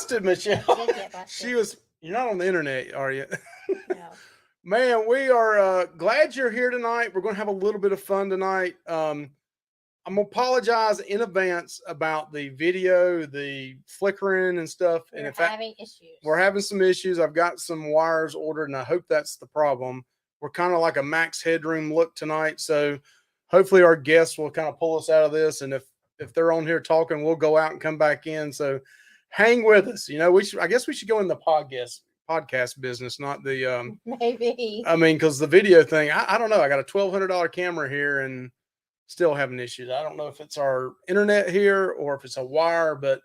busted, Michelle. I did get busted. She was. You're not on the internet, are you? No. Man, we are glad you're here tonight. We're going to have a little bit of fun tonight. I'm going to apologize in advance about the video, the flickering and stuff. We're and in having issues. We're having some issues. I've got some wires ordered, and I hope that's the problem. We're kind of like a max headroom look tonight, so hopefully our guests will kind of pull us out of this. And if they're on here talking, we'll go out and come back in. So hang with us. You know, I guess we should go in the podcast business, not the maybe. I mean, because the video thing, I don't know. I got a $1,200 camera here and still having issues. I don't know if it's our internet here or if it's a wire, but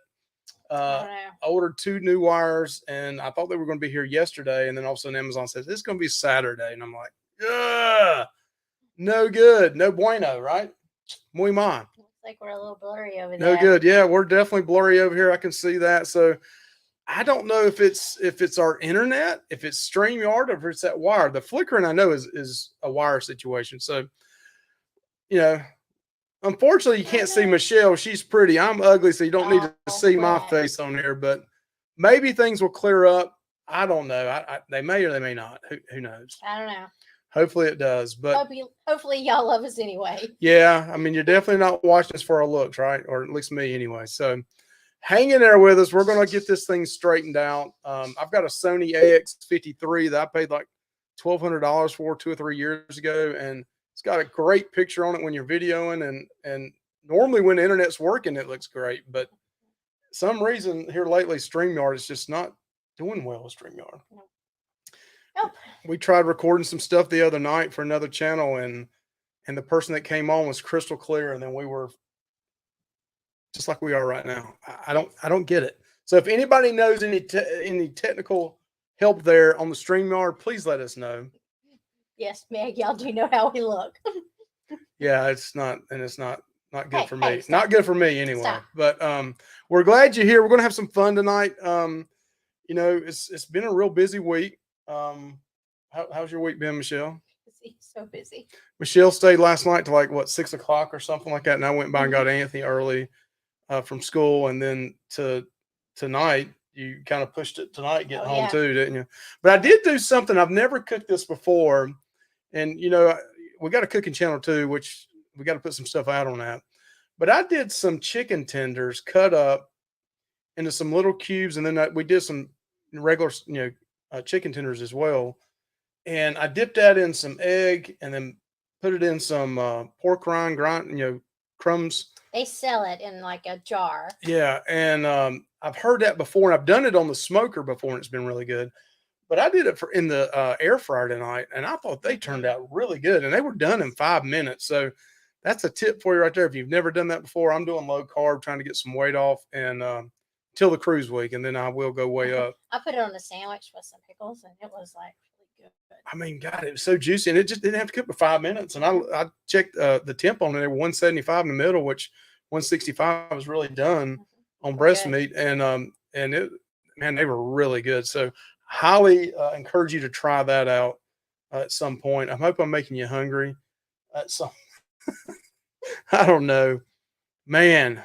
I ordered 2 new wires and I thought they were going to be here yesterday. And then all of a sudden Amazon says it's going to be Saturday. And I'm like, ugh, no good. No bueno, right? Muy mal. Looks like we're a little blurry over there. No good. Yeah, we're definitely blurry over here. I can see that. So I don't know if it's our internet, if it's StreamYard, or if it's that wire. The flickering I know is a wire situation. So, you know, unfortunately you can't see Michelle. She's pretty. I'm ugly, so you don't need to see my face on here. But maybe things will clear up. I don't know. They may or they may not. Who knows? I don't know. Hopefully it does. But hopefully y'all love us anyway. Yeah, I mean, you're definitely not watching us for our looks, right? Or at least me anyway. So hang in there with us. We're going to get this thing straightened out. I've got a Sony AX53 that I paid like $1,200 for 2 or 3 years ago, and it's got a great picture on it when you're videoing. And normally when the internet's working, it looks great. But some reason here lately, StreamYard is just not doing well with StreamYard. Nope. We tried recording some stuff the other night for another channel, and the person that came on was crystal clear, and then we were just like we are right now. I don't get it. So if anybody knows any technical help there on the StreamYard, please let us know. Yes, Meg, y'all do know how we look. Yeah, it's not, and it's not good Hey, for hey, me. stop. Not good for me anyway. Stop. But we're glad you're here. We're gonna have some fun tonight. You know, it's been a real busy week. How's your week been, Michelle? Busy, so busy. Michelle stayed last night to like what 6 o'clock or something like that, and I went by and got Mhm. Anthony early from school, and then to tonight you kind of pushed it tonight getting Oh home yeah. too, didn't you? But I did do something. I've never cooked this before, and you know we got a cooking channel too, which we got to put some stuff out on that. But I did some chicken tenders cut up into some little cubes, and then we did some regular, chicken tenders as well. And I dipped that in some egg, and then put it in some pork rind grind, crumbs. They sell it in like a jar. Yeah, and I've heard that before, and I've done it on the smoker before, and it's been really good. But I did it in the air fryer tonight, and I thought they turned Mhm. out really good, and they were done in 5 minutes. So that's a tip for you right there. If you've never done that before, I'm doing low carb, trying to get some weight off, and till the cruise week, and then I will go way up. I put it on a sandwich with some pickles, and it was like really good. I mean, God, it was so juicy, and it just didn't have to cook for 5 minutes. And I checked the temp on it; they were 175 in the middle, which 165 was really done on We're breast good. meat, and it, man, they were really good. So highly encourage you to try that out at some point. I hope I'm making you hungry. At some, I don't know, man,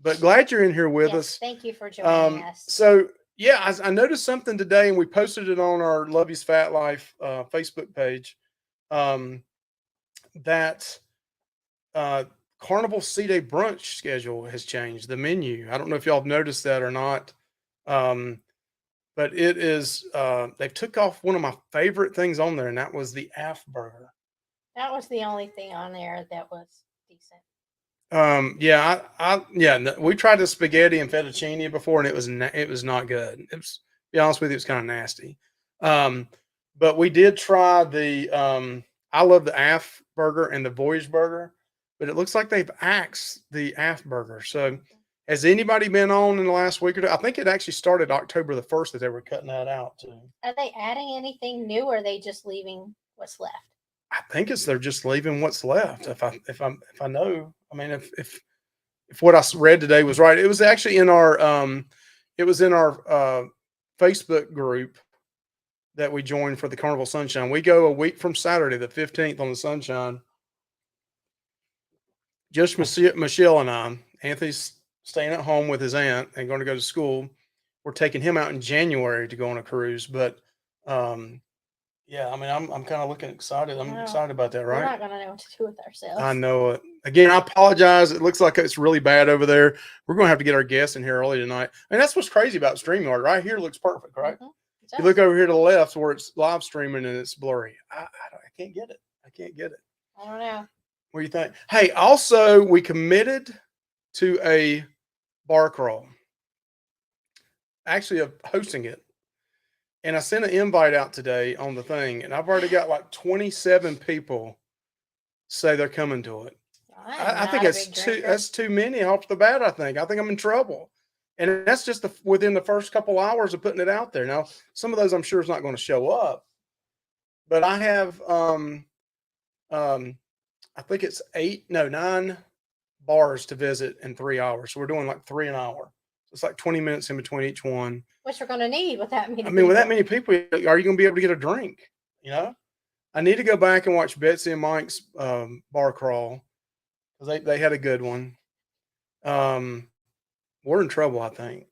but glad you're in here with Yes, us. thank you for joining us. So yeah, I noticed something today, and we posted it on our Love You's Fat Life Facebook page. Um, that uh, Carnival C-Day brunch schedule has changed. The menu. I don't know if y'all have noticed that or not. Um, but it is. They took off one of my favorite things on there, and that was the AF burger. That was the only thing on there that was decent. Yeah, we tried the spaghetti and fettuccine before, and it was not good. It was, to be honest with you, it's kind of nasty. Um, but we did try the I love the AF burger and the Voyage burger, but it looks like they've axed the AF burger. So has anybody been on in the last week or two? I think it actually started October the 1st that they were cutting that out too. Are they adding anything new, or are they just leaving what's left? I think they're just leaving what's left. If I know, I mean, if what I read today was right, it was actually in our Facebook group that we joined for the Carnival Sunshine. We go a week from Saturday, the 15th, on the Sunshine. Just Michelle and I. Anthony's staying at home with his aunt and going to go to school. We're taking him out in January to go on a cruise, but yeah, I mean, I'm kind of looking excited. I'm excited about that, We're right? not going to know what to do with ourselves. I know it. Again, I apologize. It looks like it's really bad over there. We're going to have to get our guests in here early tonight. And that's what's crazy about StreamYard. Right here looks perfect, right? You look over here to the left where it's live streaming and it's blurry. I can't get it. I can't get it. I don't know. What do you think? Hey, also, we committed to a bar crawl, actually, of hosting it. And I sent an invite out today on the thing, and I've already got like 27 people say they're coming to it. I think that's too many off the bat. I think I'm in trouble, and that's just within the first couple hours of putting it out there. Now, some of those I'm sure is not going to show up, but I have I think it's 9 bars to visit in 3 hours. So we're doing like 3 an hour. So it's like 20 minutes in between each one. Which we're going to need with that many. I mean, with that many people, are you going to be able to get a drink? You know, I need to go back and watch Betsy and Mike's bar crawl because they had a good one. We're in trouble, I think.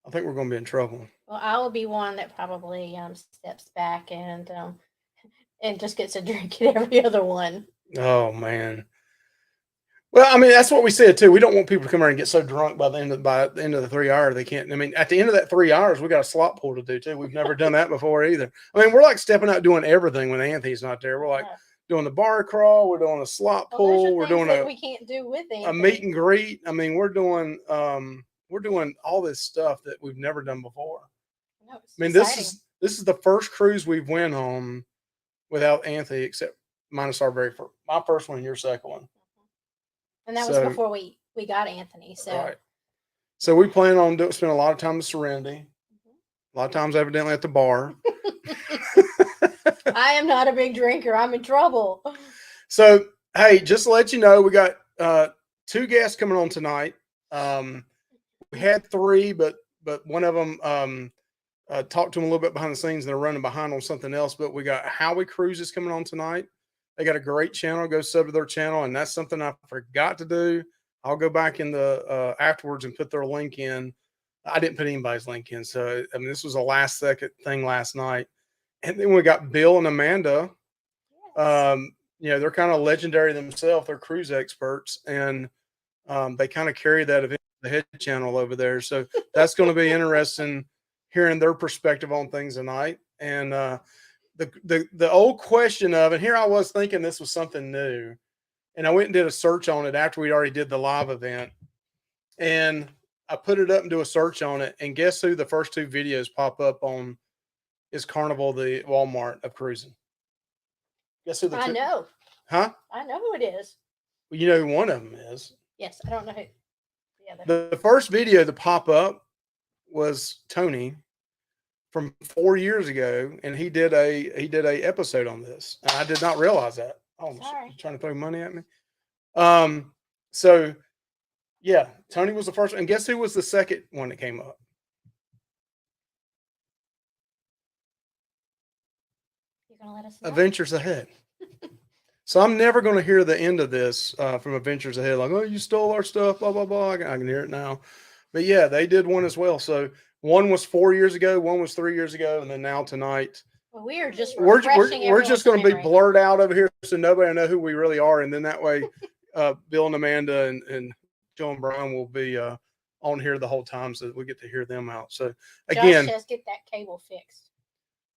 I think we're going to be in trouble. Well, I will be one that probably steps back and just gets a drink at every other one. Oh man. Well, I mean, that's what we said too. We don't want people to come around and get so drunk by the end of the 3 hours they can't. I mean, at the end of that 3 hours, we got a slot pool to do too. We've never done that before either. I mean, we're like stepping out doing everything when Anthony's not there. We're like doing the bar crawl, we're doing a slot pool, we're doing we can't do with a meet and greet. I mean, we're doing all this stuff that we've never done before. No, I mean, exciting. this is the first cruise we've went on without Anthony, except minus my first one and your second one. And that was before we we got Anthony. So Right. So we plan on spending a lot of time in Serenity. A lot of times, evidently, at the bar. I am not a big drinker. I'm in trouble. So, hey, just to let you know, we got 2 guests coming on tonight. We had 3, but one of them talked to them a little bit behind the scenes. They're running behind on something else. But we got Howie Cruises coming on tonight. They got a great channel. Go sub to their channel, and that's something I forgot to do. I'll go back in the afterwards and put their link in. I didn't put anybody's link in, so I mean this was a last second thing last night. And then we got Bill and Amanda. Yes. You know, they're kind of legendary themselves. They're cruise experts, and they kind of carry that event, the head channel over there. So that's going to be interesting hearing their perspective on things tonight. And the old question of, and here I was thinking this was something new, and I went and did a search on it after we already did the live event, and I put it up and do a search on it, and guess who the first 2 videos pop up on is Carnival, the Walmart of cruising. Guess who the I know. Huh? I know who it is. Well, you know who one of them is. Yes, I don't know who the other. The first video to pop up was Tony from 4 years ago, and he did a episode on this, and I did not realize that. Oh, Sorry. you're trying to throw money at me. So yeah, Tony was the first, and guess who was the second one that came up? You're gonna let us know? Adventures Ahead. So I'm never going to hear the end of this from Adventures Ahead, like, oh, you stole our stuff, blah blah blah. I can hear it now, but yeah, they did one as well. So one was 4 years ago, one was 3 years ago, and then now tonight. Well, we are just we're refreshing just going to be memory. blurred out over here, so nobody will know who we really are, and then that way, Bill and Amanda and Joe and Brian will be on here the whole time, so that we get to hear them out. So again, Josh says get that cable fixed.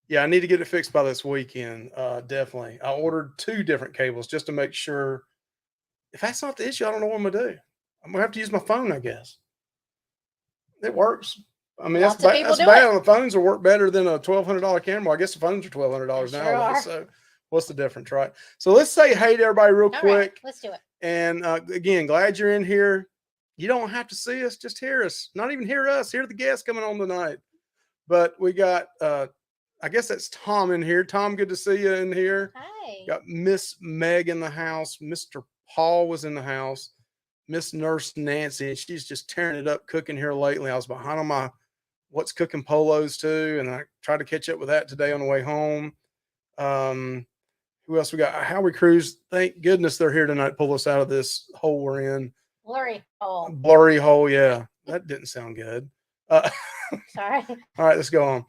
yeah, I need to get it fixed by this weekend. Definitely. I ordered 2 different cables just to make sure. If that's not the issue, I don't know what I'm going to do. I'm going to have to use my phone, I guess. It works. I mean, Lots that's of people do bad. it. The phones will work better than a $1,200 camera. I guess the phones are $1,200 They now. sure are. So what's the difference, right? So let's say hey to everybody real All quick. right, let's do it. And again, glad you're in here. You don't have to see us, just hear us. Not even hear us. Hear the guests coming on tonight. But we got, I guess that's Tom in here. Tom, good to see you in here. Hi. Got Miss Meg in the house. Mr. Paul was in the house. Miss Nurse Nancy, and she's just tearing it up cooking here lately. I was behind on my what's cooking polos too, and I tried to catch up with that today on the way home. Who else we got? Howie Cruz. Thank goodness they're here tonight to pull us out of this hole we're in. Blurry hole. Blurry hole, yeah. That didn't sound good. Sorry. All right, let's go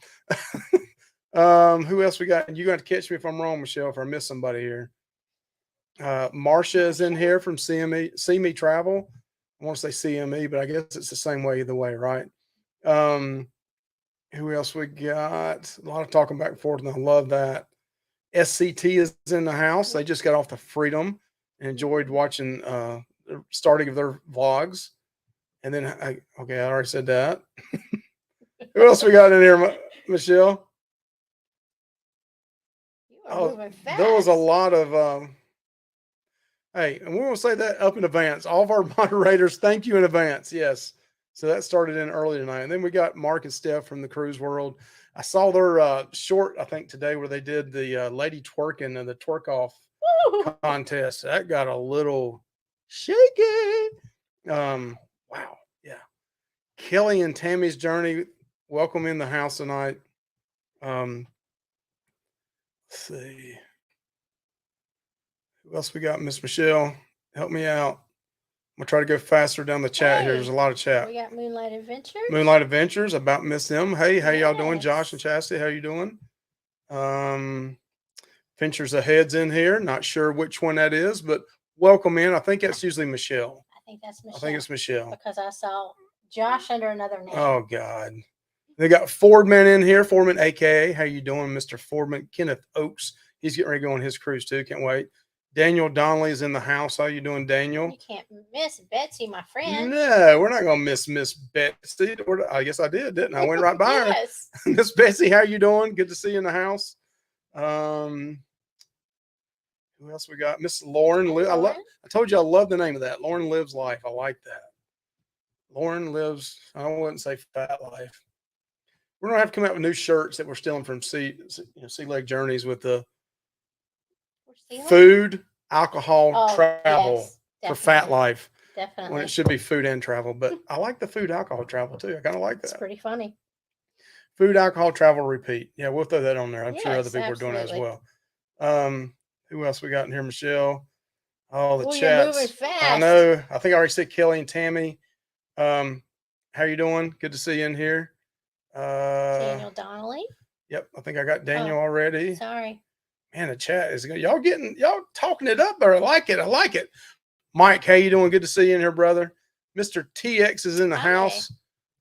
on. Who else we got? You got to catch me if I'm wrong, Michelle, if I miss somebody here. Marcia is in here from CME, See Me Travel. I want to say CME, but I guess it's the same way either way, right? Who else we got? A lot of talking back and forth, and I love that. SCT is in the house. They just got off the Freedom and enjoyed watching the starting of their vlogs. And then, okay, I already said that. Who else we got in here, Michelle? You are moving fast. There was a lot of, hey, and we want to say that up in advance. All of our moderators, thank you in advance. Yes. So that started in early tonight. And then we got Mark and Steph from the Cruise World. I saw their short, I think, today where they did the lady twerking and the twerk off contest. That got a little shaky. Wow. Yeah. Kelly and Tammy's journey. Welcome in the house tonight. Let's see. Who else we got? Miss Michelle, help me out. I'm gonna try to go faster down the chat here. There's a lot of chat. We got Moonlight Adventures. Moonlight Adventures, about miss them. Hey, how y'all doing? Yes. Josh and Chastity, how you doing? Ventures Ahead's in here. Not sure which one that is, but welcome in. I think that's usually Michelle. I think that's Michelle. I think it's Michelle. Because I saw Josh under another name. Oh God. They got Fordman in here. Fordman, aka, how you doing, Mr. Fordman? Kenneth Oakes. He's getting ready to go on his cruise too. Can't wait. Daniel Donnelly is in the house. How you doing, Daniel? You can't miss Betsy, my friend. No, we're not gonna miss Miss Betsy. I guess I did, didn't I? I went right by Yes. her. Miss Betsy, how you doing? Good to see you in the house. Who else we got? Miss Lauren. Hi, Lauren. I told you I love the name of that. Lauren Lives Life. I like that. Lauren lives. I wouldn't say Fat Life. We're gonna have to come out with new shirts that we're stealing from Sea Leg Journeys with the We're stealing? food, alcohol, Oh, travel yes, for Fat definitely. Life when Definitely. it should be food and travel. But I like the food, alcohol, travel too. I kind of like It's that. pretty funny. Food, alcohol, travel, repeat. Yeah, we'll throw that on there. I'm sure other Yes, people are doing that as absolutely. well. Who else we got in here? Michelle. Oh, the Oh, you're moving chats. I fast. know. I think I already said Kelly and Tammy. How you doing? Good to see you in here. Daniel Donnelly. Yep, I think I got Daniel already. Sorry. Man, the chat is good. Y'all talking it up there. I like it. I like it. Mike, how you doing? Good to see you in here, brother. Mr. TX is in the house.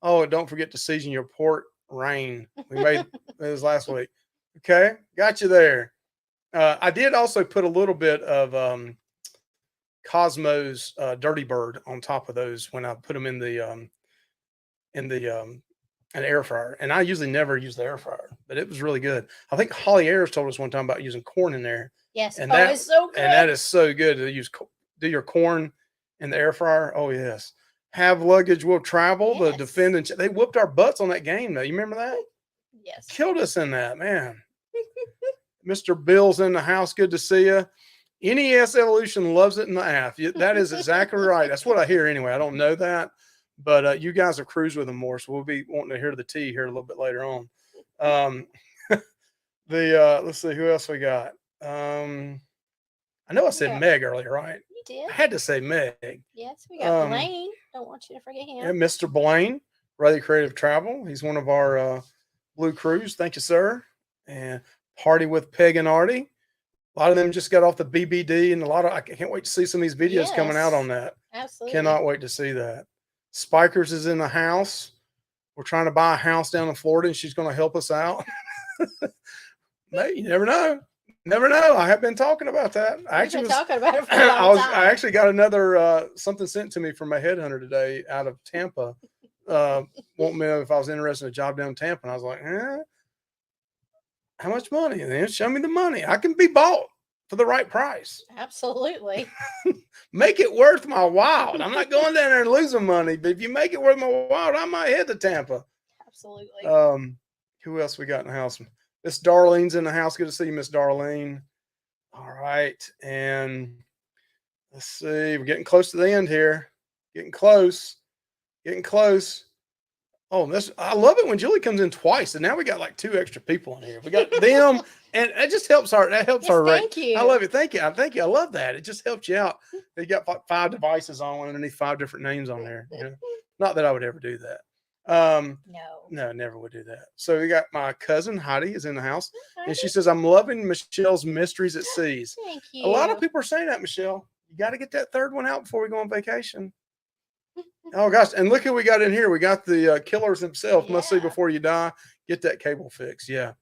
Oh, and don't forget to season your port rain. We made this last week. Okay, got you there. I did also put a little bit of Cosmo's Dirty Bird on top of those when I put them in the an air fryer. And I usually never use the air fryer, but it was really good. I think Holly Ayers told us one time about using corn in there. Yes. And it's so good. And that is so good to do your corn in the air fryer. Oh yes. Have luggage will travel. Yes. The defendant, they whooped our butts on that game though. You remember that? Yes. Killed us in that, man. Mr. Bill's in the house. Good to see you. NES Evolution loves it in the app. That is exactly right. That's what I hear anyway. I don't know that, but you guys have cruised with them more, so we'll be wanting to hear the tea here a little bit later on. Let's see who else we got. I know I said Meg earlier, right? You did. I had to say Meg. Yes, we got Blaine. Don't want you to forget him. And Mr. Blaine, Rather Creative Travel. He's one of our Blue Crews. Thank you, sir. And Party with Peg and Artie. A lot of them just got off the BBD, and I can't wait to see some of these videos coming out on that. Absolutely. Cannot wait to see that. Spikers is in the house. We're trying to buy a house down in Florida, and she's going to help us out. Maybe, you never know. Never know. I have been talking about that. I actually was talking about it for a long time. I actually got another something sent to me from my headhunter today out of Tampa. Wanting me to know if I was interested in a job down in Tampa, and I was like, how much money? And then show me the money. I can be bought for the right price. Absolutely. Make it worth my while. I'm not going down there and losing money, but if you make it worth my while, I might head to Tampa. Absolutely. Who else we got in the house? Miss Darlene's in the house. Good to see you, Miss Darlene. All right. And let's see. We're getting close to the end here. Getting close. Getting close. Oh, I love it when Julie comes in twice, and now we got like 2 extra people in here. We got them, and it just helps our. That helps our rate. Thank you. I love it. Thank you. Thank you. I love that. It just helps you out. They got like 5 devices on underneath 5 different names on there. You know? Not that I would ever do that. No, never would do that. So we got my cousin Heidi is in the house, and she says, "I'm loving Michelle's Mysteries at Seas." Thank you. A lot of people are saying that, Michelle. You got to get that 3rd one out before we go on vacation. Oh gosh, and look who we got in here. We got the killers himself. Must see before you die. Get that cable fixed. Yeah.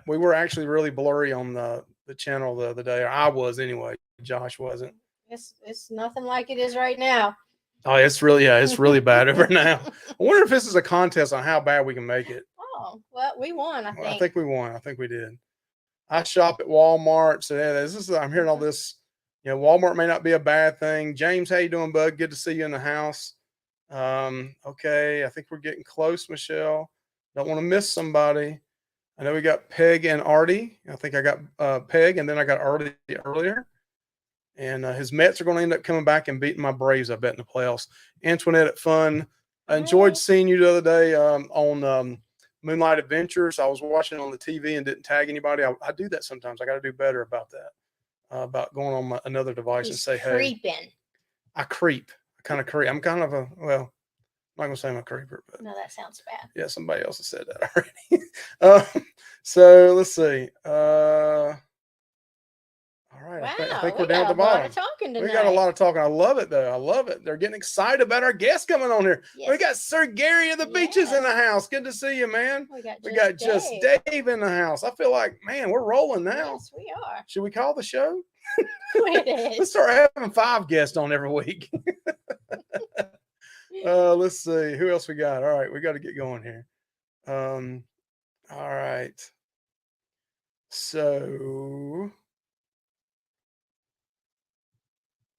We were actually really blurry on the channel the other day. Or I was anyway. Josh wasn't. It's nothing like it is right now. Oh, it's really bad over now. I wonder if this is a contest on how bad we can make it. Oh, well, we won. I think we won. I think we did. I shop at Walmart, so yeah, I'm hearing all this. You know, Walmart may not be a bad thing. James, how you doing, bud? Good to see you in the house. Okay, I think we're getting close, Michelle. Don't want to miss somebody. I know we got Peg and Artie. I think I got Peg, and then I got Artie earlier. And his Mets are going to end up coming back and beating my Braves, I bet, in the playoffs. Antoinette at Fun. I enjoyed seeing you the other day on Moonlight Adventures. I was watching on the TV and didn't tag anybody. I do that sometimes. I got to do better about that. About going on another device and say, hey. I creep. I kind of creep. I'm kind of I'm not going to say I'm a creeper. But no, that sounds bad. Yeah, somebody else has said that already. So let's see. All right. Wow, I think we're down at the bottom. We got a lot of talking. I love it, though. I love it. They're getting excited about our guests coming on here. Yes. We got Sir Gary of the Beaches in the house. Good to see you, man. We got just Dave in the house. I feel like, man, we're rolling now. Yes, we are. Should we call the show? It is. Let's start having 5 guests on every week. Let's see. Who else we got? All right. We got to get going here. All right. So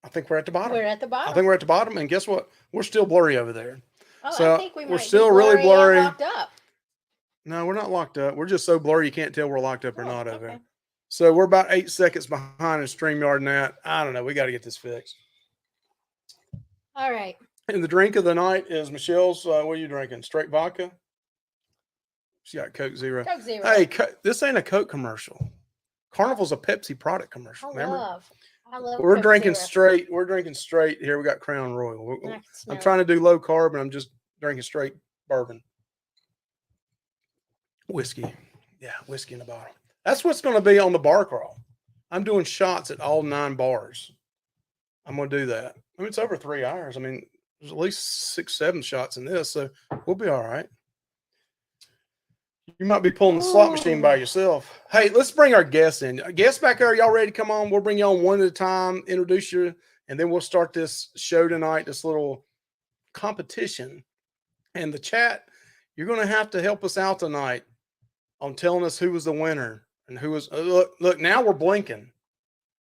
I think we're at the bottom. We're at the bottom. I think we're at the bottom, and guess what? We're still blurry over there. Oh, So I think we might we're still be really blurry. and locked up. No, we're not locked up. We're just so blurry you can't tell we're locked up or Oh, not over okay. there. So we're about 8 seconds behind in StreamYard and that. I don't know. We got to get this fixed. All right. And the drink of the night is Michelle's. What are you drinking? Straight vodka? She got Coke Zero. Coke Zero. Hey, this ain't a Coke commercial. Carnival's a Pepsi product commercial. Remember? I love We're Coke drinking Zero. straight. We're drinking straight. Here we got Crown Royal. I can smell I'm trying to do low carb, and I'm just drinking straight bourbon. Whiskey. Yeah, whiskey in the bottle. That's what's going to be on the bar crawl. I'm doing shots at all 9 bars. I'm going to do that. I mean, it's over 3 hours. I mean, there's at least 6, 7 shots in this, so we'll be all right. You might be pulling the slot machine by yourself. Hey, let's bring our guests in. Guests back there, y'all ready to come on? We'll bring you on one at a time, introduce you, and then we'll start this show tonight, this little competition. And the chat, you're going to have to help us out tonight on telling us who was the winner and who was. Look, now we're blinking.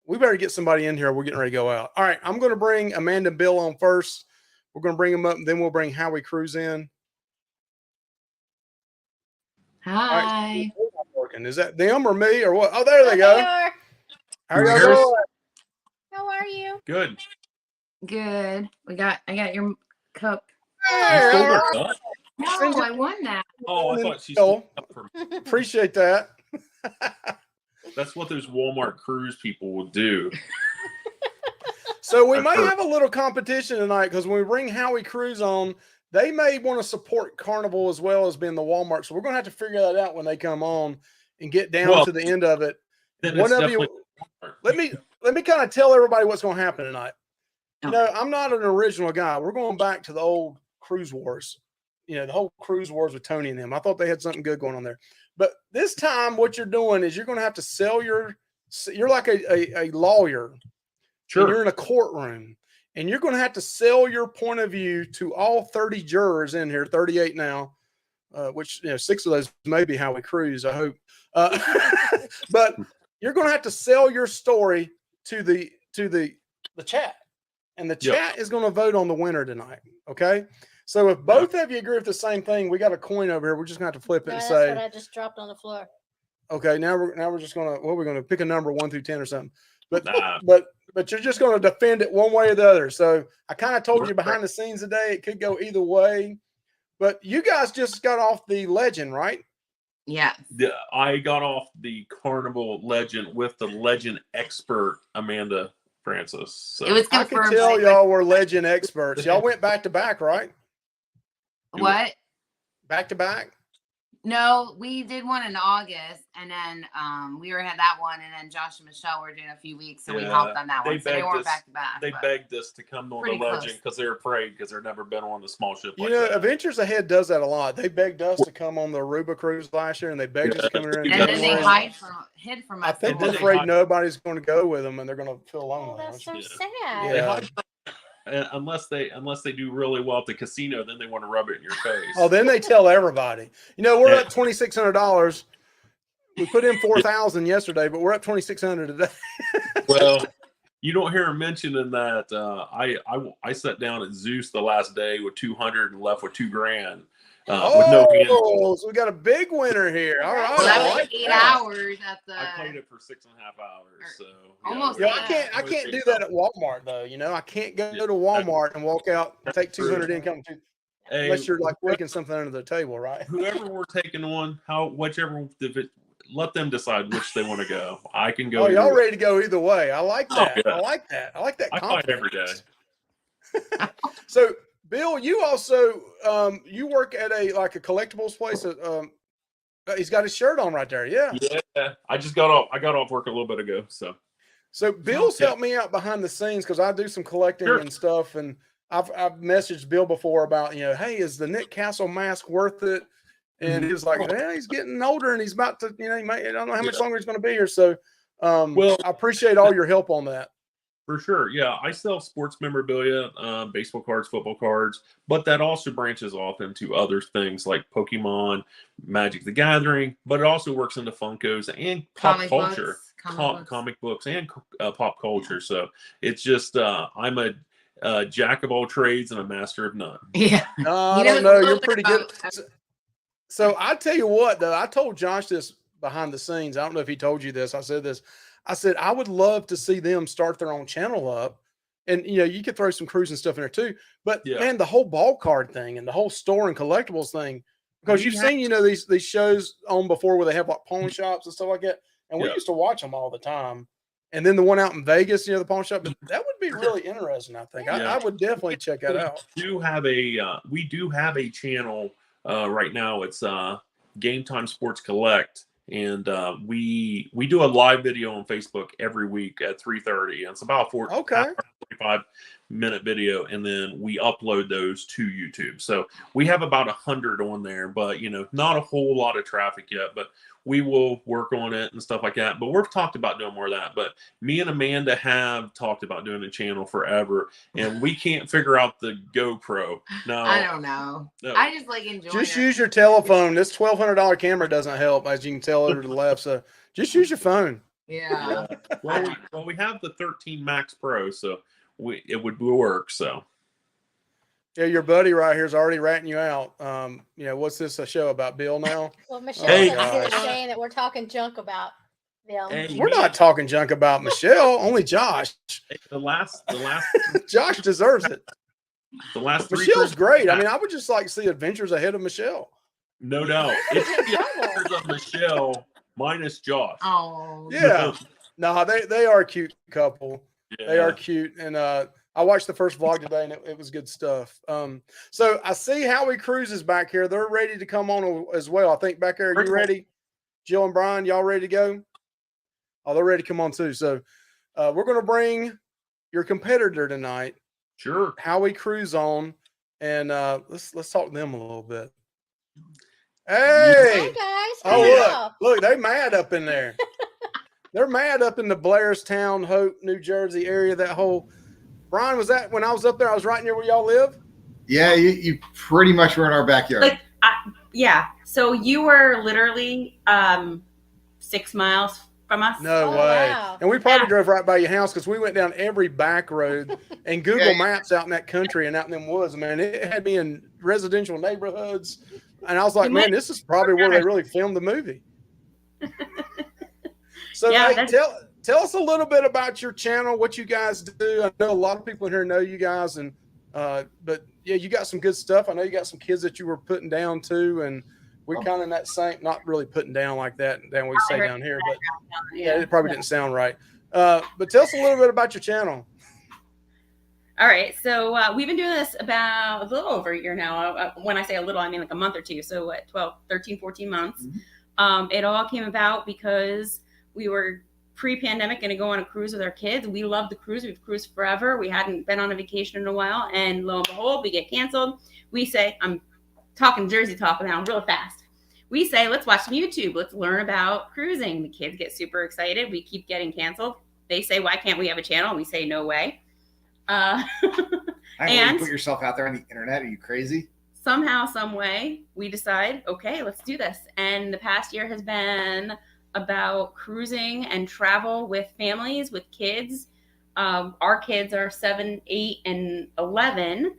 We better get somebody in here. We're getting ready to go out. All right, I'm going to bring Amanda and Bill on first. We're going to bring them up, and then we'll bring Howie Cruz in. Hi. Working. Is that them or me or what? Oh, there they go. Are. How are y'all doing? How are you? Good. Good. I got your cup. Hey, Stole all her right. cup? No, I won that. Oh, I thought she stole it from me. Appreciate that. That's what those Walmart cruise people will do. So we I've may heard. have a little competition tonight because when we bring Howie Cruz on, they may want to support Carnival as well as being the Walmart. So we're going to have to figure that out when they come on and get down to the end of it. Then One it's of you, definitely Walmart. let me kind of tell everybody what's going to happen tonight. You Oh. know, I'm not an original guy. We're going back to the old Cruise Wars. You know, the whole Cruise Wars with Tony and them. I thought they had something good going on there. But this time, what you're doing is you're going to have to sell you're like a lawyer. Sure. And you're in a courtroom. And you're going to have to sell your point of view to all 30 jurors in here, 38 now, which, 6 of those may be Howie Cruz, I hope. But you're going to have to sell your story to the chat. And the chat is going to vote on the winner tonight. Okay. So if both of you agree with the same thing, we got a coin over here. We're just going to have to flip it and That's say, what I just dropped on the floor. okay, now we're just going to, what we're going to pick a number 1 through 10 or something. But Nah. but you're just going to defend it one way or the other. So I kind of told you behind the scenes today, it could go either way. But you guys just got off the Legend, right? Yeah. I got off the Carnival Legend with the Legend expert, Amanda Francis. So. It was I can confirmed. tell y'all were Legend experts. Y'all went back to back, right? What? Back to back? No, we did one in August, and then we had that one, and then Josh and Michelle were doing a few weeks, so we helped on that one. So they weren't back to back. They begged us to come on the Pretty close. Legend because they're afraid because they've never been on the small ship. You Like know, that. Adventures Ahead does that a lot. They begged us to come on the Aruba cruise last year, and they begged us to come here in And then they January. hid from I us. think for they're a afraid while. nobody's going to go with them, and they're going to feel Oh, lonely. that's so Yeah. sad. They Yeah. hide unless they do really well at the casino, then they want to rub it in your face. Oh, then they tell everybody. You know, we're up $2,600. We put in 4,000 yesterday, but we're up 2,600 today. Well, you don't hear him mentioning that. I sat down at Zeus the last day with 200 and left with $2,000 with no hand. So we got a big winner here. All right. Well, that I was like 8 that. hours at the. I played it for 6.5 hours. So Almost Yeah, Yeah. I can't do that at Walmart though. You know, I can't go to Walmart and walk out and take 200 income Hey, unless you're like taking something under the table, right? whoever we're taking on, let them decide which they want to go. I can go. Oh, y'all either way. ready to go either way? I like Oh, that. yeah. I like that. I like that. I fight every day. confidence. So, Bill, you also you work at a collectibles place. He's got his shirt on right there. Yeah. Yeah, I just got off. I got off work a little bit ago. So Bill's helped me out behind the scenes because I do some collecting Sure. and stuff, and I've messaged Bill before about hey, is the Nick Castle mask worth it? And he was like, well, he's getting older and he's about to, I don't know how much longer he's going to be here. So, I appreciate all your help on that. For sure. Yeah. I sell sports memorabilia, baseball cards, football cards, but that also branches off into other things like Pokemon, Magic the Gathering, but it also works into Funkos and pop culture. comic books and pop culture. So it's just I'm a jack of all trades and a master of none. Yeah. I don't know. You're pretty good. So I tell you what, though, I told Josh this behind the scenes. I don't know if he told you this. I said this. I said I would love to see them start their own channel up, and you could throw some cruising stuff in there too. But man, the whole ball card thing and the whole store and collectibles thing, because you've seen these shows on before where they have like pawn shops and stuff like that, and we used to watch them all the time. And then the one out in Vegas, the pawn shop, that would be really interesting. I think I would definitely check that out. We do have a channel right now. It's Game Time Sports Collect. And we do a live video on Facebook every week at 3:30. And it's about 45-minute video, and then we upload those to YouTube. So we have about 100 on there, but not a whole lot of traffic yet. But we will work on it and stuff like that. But we've talked about doing more of that. But me and Amanda have talked about doing a channel forever, and we can't figure out the GoPro. No, I don't know. No. I just like enjoying Just use your telephone. This $1,200 camera doesn't help, as you can tell over to the left. So just use your phone. Yeah. Well, we have the 13 Max Pro, so it would work. So. Yeah, your buddy right here is already ratting you out. What's this a show about, Bill now? Well, Michelle is saying that we're talking junk about them. We're not talking junk about Michelle, only Josh. The last Josh deserves it. The last Michelle's great. I mean, I would just like to see adventures ahead of Michelle. No doubt. It's the adventures of Michelle minus Josh. Oh. Yeah. No, they are a cute couple. Yeah. They are cute. And I watched the first vlog today, and it was good stuff. So I see Howie Cruz is back here. They're ready to come on as well. I think back there, are you ready? Jill and Brian, y'all ready to go? Oh, they're ready to come on too. So we're going to bring your competitor tonight. Sure. Howie Cruz on, and let's talk to them a little bit. Hey guys. Oh, look, they mad up in there. They're mad up in the Blairstown, Hope, New Jersey area. That whole Brian, was that when I was up there? I was right near where y'all live. Yeah, you pretty much were in our backyard. Yeah. So you were literally 6 miles from us. No way. Wow. And we probably drove right by your house because we went down every back road and Google Maps out in that country and out in them woods. Man, it had me in residential neighborhoods. And I was like, man, this is probably where they really filmed the movie. So hey, tell us a little bit about your channel, what you guys do. I know a lot of people in here know you guys, and but yeah, you got some good stuff. I know you got some kids that you were putting down too, and we're kind of in that same, not really putting down like that than we say down here, but yeah, it probably didn't sound right. But tell us a little bit about your channel. All right, so we've been doing this about a little over a year now. When I say a little, I mean like a month or two. So what, 13, 14 months. Mm-hmm. It all came about because we were pre-pandemic going to go on a cruise with our kids. We love the cruise. We've cruised forever. We hadn't been on a vacation in a while. And lo and behold, we get canceled. We say, I'm talking Jersey talk now real fast. We say, let's watch some YouTube. Let's learn about cruising. The kids get super excited. We keep getting canceled. They say, why can't we have a channel? We say, no way. I know you put yourself out there on the internet. Are you crazy? Somehow, some way, we decide, okay, let's do this. And the past year has been about cruising and travel with families, with kids. Our kids are 7, 8, and 11.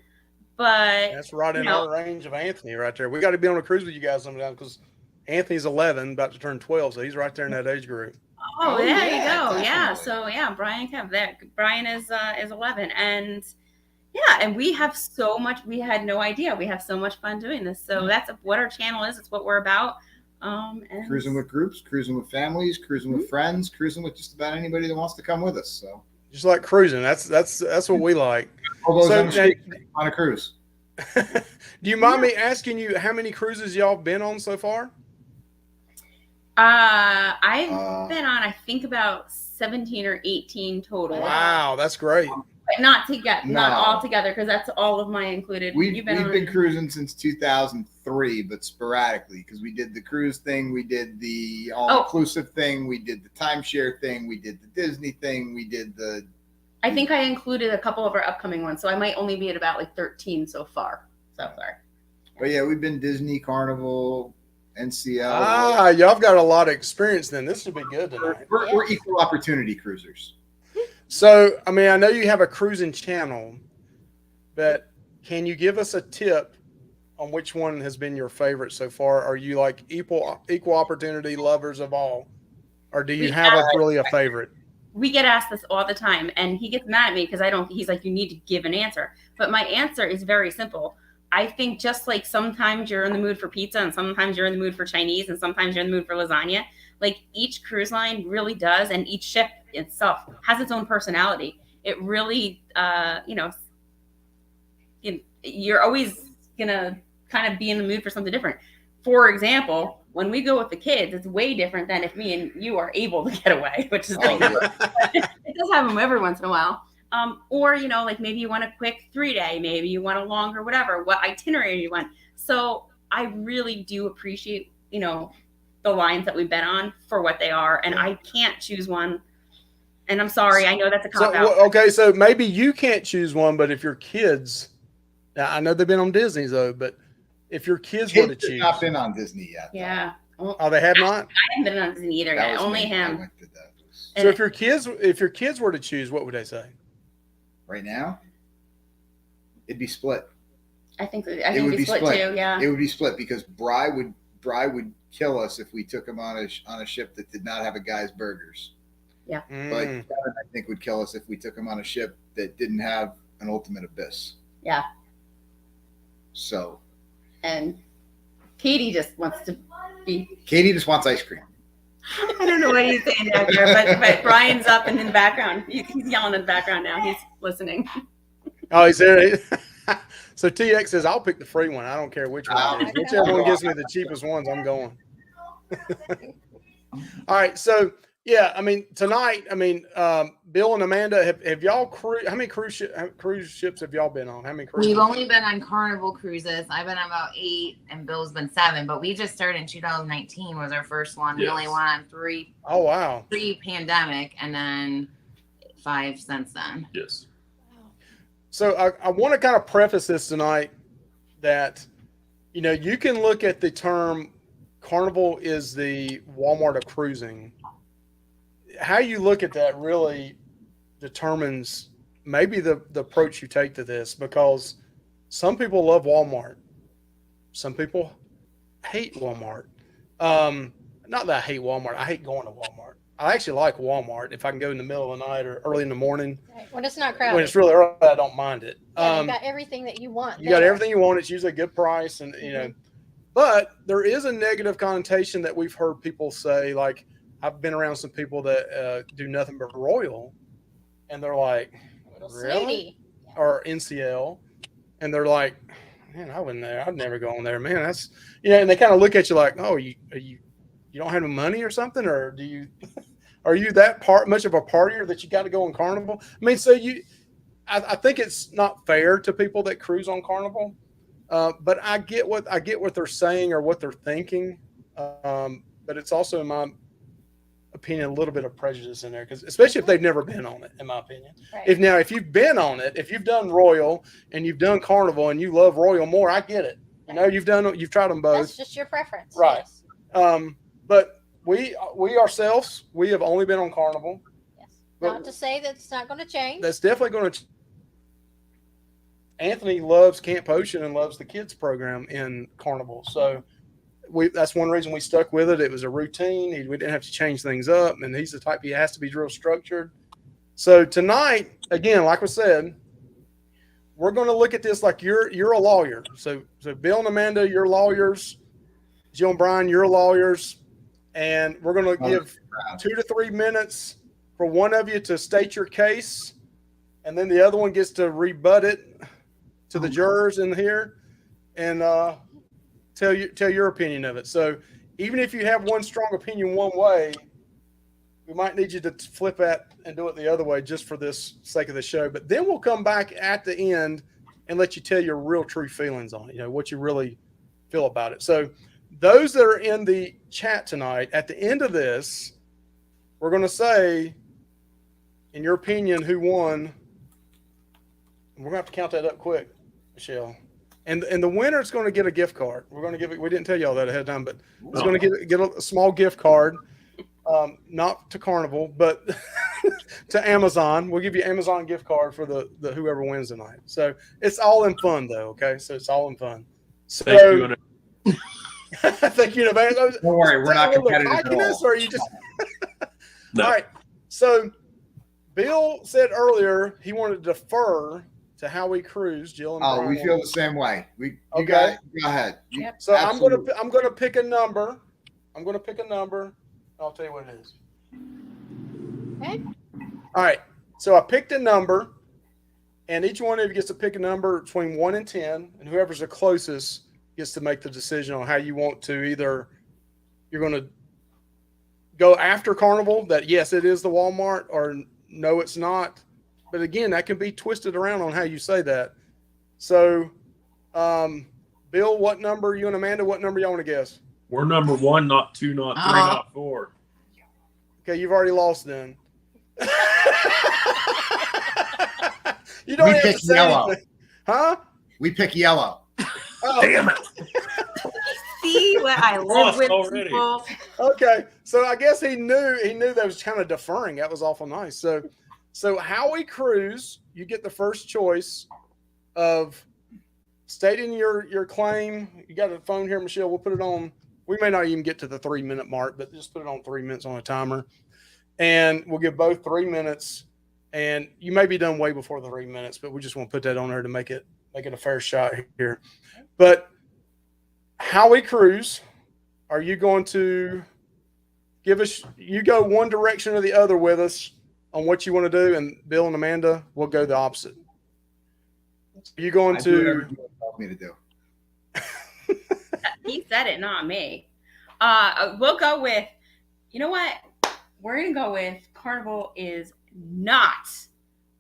But that's right in our range of Anthony right there. We got to be on a cruise with you guys sometime because Anthony's 11, about to turn 12, so he's right there in that age group. Oh, there you go. Definitely. Yeah. So yeah, Brian Kev there. Brian is 11, and yeah, and we have so much. We had no idea. We have so much fun doing this. So that's what our channel is. It's what we're about. And cruising with groups, cruising with families, cruising with friends, cruising with just about anybody that wants to come with us. So just like cruising, that's what we like. All those on the street, on a cruise. Do you mind me asking you how many cruises y'all been on so far? I've been on, I think, about 17 or 18 total. Wow, that's great. But not together, not all together, because that's all of my included. We've been cruising since 2003, but sporadically, because we did the cruise thing, we did the all-inclusive thing, we did the timeshare thing, we did the Disney thing, we did the... I think I included a couple of our upcoming ones, so I might only be at about like 13 so far. So far. But yeah, we've been Disney, Carnival, NCL. Y'all have got a lot of experience then. This should be good tonight. We're equal opportunity cruisers. So, I mean, I know you have a cruising channel, but can you give us a tip on which one has been your favorite so far? Are you like equal opportunity lovers of all, or do you have really a favorite? We get asked this all the time, and he gets mad at me because I don't. He's like, you need to give an answer, but my answer is very simple. I think just like sometimes you're in the mood for pizza, and sometimes you're in the mood for Chinese, and sometimes you're in the mood for lasagna. Like each cruise line really does, and each ship itself has its own personality. It really, you're always gonna kind of be in the mood for something different. For example, when we go with the kids, it's way different than if me and you are able to get away, which is like, it does have them every once in a while. Or, like maybe you want a quick 3-day, maybe you want a longer, whatever, what itinerary you want. So I really do appreciate, the lines that we've been on for what they are. And I can't choose one. And I'm sorry, I know that's a cop-out. Okay, so maybe you can't choose one, but if your kids, now I know they've been on Disney's though, but if your kids were to choose. Not been on Disney yet. Though. Yeah. Oh, they have not? I haven't been on Disney either yet. Only him. So if your kids were to choose, what would they say? Right now, it'd be split. I think it'd be split too. Yeah. It would be split because Bri would kill us if we took him on a ship that did not have a Guy's Burgers. Yeah. But Kevin, I think, would kill us if we took him on a ship that didn't have an Ultimate Abyss. Yeah. So. And Katie just wants to be. Katie just wants ice cream. I don't know what he's saying out there, but Brian's up and in the background. He's yelling in the background now. He's listening. Oh, he's there. So TX says, I'll pick the free one. I don't care which one it is. Whichever one gives me the cheapest ones, I'm going. All right. So, yeah, I mean, tonight, Bill and Amanda, have y'all how many cruise ships have y'all been on? How many cruises? We've only been on Carnival cruises. I've been on about 8 and Bill's been 7, but we just started in 2019 was our first one. Yes. We only went on 3. Oh, wow. Pre-pandemic and then 5 since then. Yes. So I want to kind of preface this tonight that, you can look at the term Carnival is the Walmart of cruising. How you look at that really determines maybe the approach you take to this, because some people love Walmart. Some people hate Walmart. Not that I hate Walmart. I hate going to Walmart. I actually like Walmart if I can go in the middle of the night or early in the morning. Right. When it's not crowded. When it's really early, I don't mind it. Yeah, you got everything that you want. You got everything you want. It's usually a good price, and but there is a negative connotation that we've heard people say. Like, I've been around some people that do nothing but Royal, and they're like, really? Or NCL, and they're like, man, I wouldn't there. I'd never go on there, man. That's and they kind of look at you like, oh, you don't have no money or something, or do you? Are you that much of a partier that you got to go on Carnival? I mean, so I think it's not fair to people that cruise on Carnival, but I get what they're saying or what they're thinking, but it's also, in my opinion, a little bit of prejudice in there, because especially if they've never been on it, in my opinion. Right. If you've been on it, if you've done Royal and you've done Carnival and you love Royal more, I get it. You've tried them both. That's just your preference. Right. Yes. But we ourselves, we have only been on Carnival. Yes. Not to say that it's not going to change. That's definitely going to. Anthony loves Camp Ocean and loves the kids program in Carnival, so that's one reason we stuck with it. It was a routine. We didn't have to change things up, and he's the type, he has to be real structured. So tonight, again, like I said, we're going to look at this like you're a lawyer. So Bill and Amanda, you're lawyers. Jill and Brian, you're lawyers. And we're going to give 2 to 3 minutes for one of you to state your case, and then the other one gets to rebut it to the jurors in here and tell your opinion of it. So even if you have one strong opinion one way, we might need you to flip that and do it the other way just for this sake of the show. But then we'll come back at the end and let you tell your real true feelings on it, what you really feel about it. So those that are in the chat tonight, at the end of this, we're going to say, in your opinion, who won. And we're going to have to count that up quick, Michelle. and the winner is going to get a gift card. We're going to give it. We didn't tell y'all that ahead of time, but it's going to get a small gift card, not to Carnival, but to Amazon. We'll give you Amazon gift card for the whoever wins tonight. So it's all in fun, though. Okay, so it's all in fun. So, Thank you. thank you in advance. Don't worry, we're not competitive at all. Or you just No. all right. So Bill said earlier he wanted to defer to how we cruise. Jill and Brian we feel the same way. You Okay. got go ahead. Yep. So Absolutely. I'm gonna pick a number. I'll tell you what it is. Okay. All right. So I picked a number, and each one of you gets to pick a number between 1 and 10, and whoever's the closest gets to make the decision on how you want to. Either you're going to go after Carnival, that yes, it is the Walmart, or no, it's not. But again, that can be twisted around on how you say that. So, Bill, what number? You and Amanda, what number y'all want to guess? We're number 1, not 2, not 3, not 4. Okay, you've already lost then. You don't We have to pick say yellow. anything. Huh? We pick yellow. Oh, Damn it! See what I live Lost with, already. people. okay. So I guess he knew that was kind of deferring. That was awful nice. So how we cruise, you get the first choice of stating your claim. You got a phone here, Michelle. We'll put it on. We may not even get to the 3-minute mark, but just put it on 3 minutes on a timer. And we'll give both 3 minutes. And you may be done way before the 3 minutes, but we just want to put that on there to make it a fair shot here. But how we cruise, are you going to give us, you go one direction or the other with us on what you want to do, and Bill and Amanda will go the opposite. Are you going I do whatever to you want me to do. He said it, not me. We'll go with, you know what? We're going to go with Carnival is not